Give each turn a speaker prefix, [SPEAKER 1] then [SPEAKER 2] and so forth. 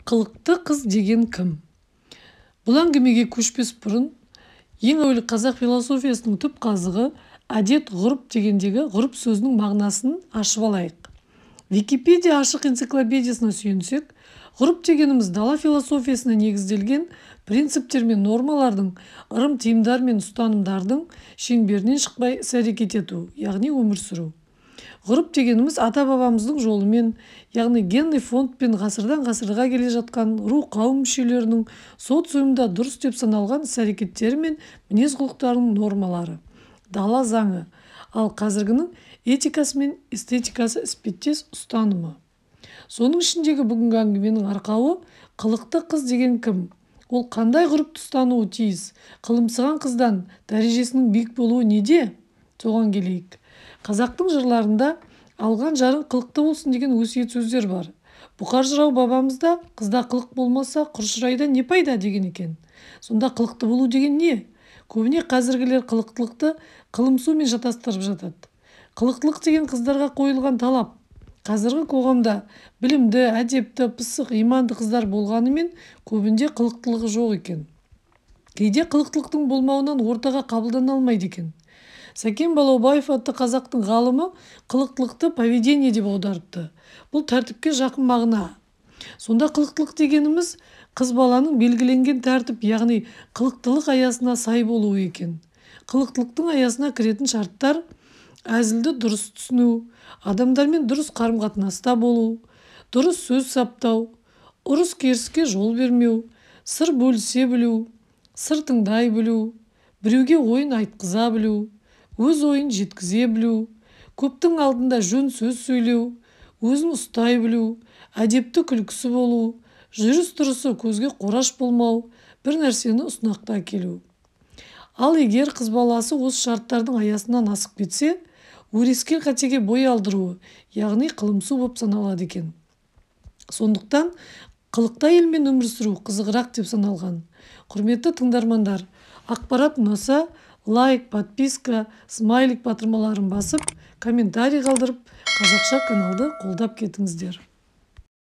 [SPEAKER 1] Қылықты қыз деген кім? Бұл әңгімеге көшпес бұрын ең әуелі қазақ философиясының түп қазығы әдет ғұрып дегендегі ғұрып сөзінің мағынасын ашып алайық. Википедия ашық энциклопедиясына сүйенсек, ғұрып дегеніміз дала философиясына негізделген принциптер мен нормалардың, ырым тыйымдар мен ұстанымдардың шеңберінен шықпай іс-әрекет ету, яғни өмір сүру. Ғұрып дегеніміз ата-бабамыздың жолымен, яғни генный фондпен ғасырдан ғасырға келе жатқан ру қауым мүшелерінің социумда дұрыс деп саналған іс-әрекеттері мен мінез-құлықтарының нормалары, дала заңы, ал қазіргінің этикасы мен эстетикасы іспеттес ұстанымы. Соның ішіндегі бүгінгі әңгіменің арқауы қылықты қыз деген кім? Ол қандай ғұрыпты ұстануы тиіс? Қылымсыған қыздан дәрежесінің биік болуы неде? Соған келейік. Қазақтың жырларында алған жарың қылықты болсын деген өсиет сөздер бар. Бұқар жырау бабамызда қызда қылық болмаса құршырайда не пайда деген екен. Сонда қылықты болу деген не? Көбіне қазіргілер қылықтылықты қылымсумен жатастырып жатады. Қылықтылық деген қыздарға қойылған талап. Қазіргі қоғамда білімді, әдепті, пысық, иманды қыздар болғанымен көбінде қылықтылығы жоқ екен. Кейде қылықтылықтың болмауынан ортаға қабылдана алмайды екен. Сәкен Балаубаев атты қазақтың ғалымы қылықтылықты поведение деп аударыпты. Бұл тәртіпке жақын мағына. Сонда қылықтылық дегеніміз қыз баланың белгіленген тәртіп, яғни қылықтылық аясына сай болуы екен. Қылықтылықтың аясына кіретін шарттар әзілді дұрыс түсіну, адамдармен дұрыс қарым-қатынаста болу, дұрыс сөз саптау, ұрыс-керіске жол бермеу, сыр бөлісе білу, сыр тыңдай білу, біреуге ойын айтқыза білу, өз ойын жеткізе білу, көптің алдында жөн сөз сөйлеу, өзін ұстай білу, әдепті күлкісі болу, жүріс-тұрысы көзге қораш болмау, бір нәрсені ұсынақта келу. Ал егер қыз баласы осы шарттардың аясынан асып кетсе, өрескел қатеге бой алдыруы, яғни қылымсу болып саналады екен. Сондықтан қылықты әйелмен өмір сүру қызығырақ деп саналған. Құрметті тыңдармандар, ақпарат ұнаса, лайк, подписка, смайлик батырмаларын басып, комментарий қалдырып, қазақша каналды қолдап кетіңіздер.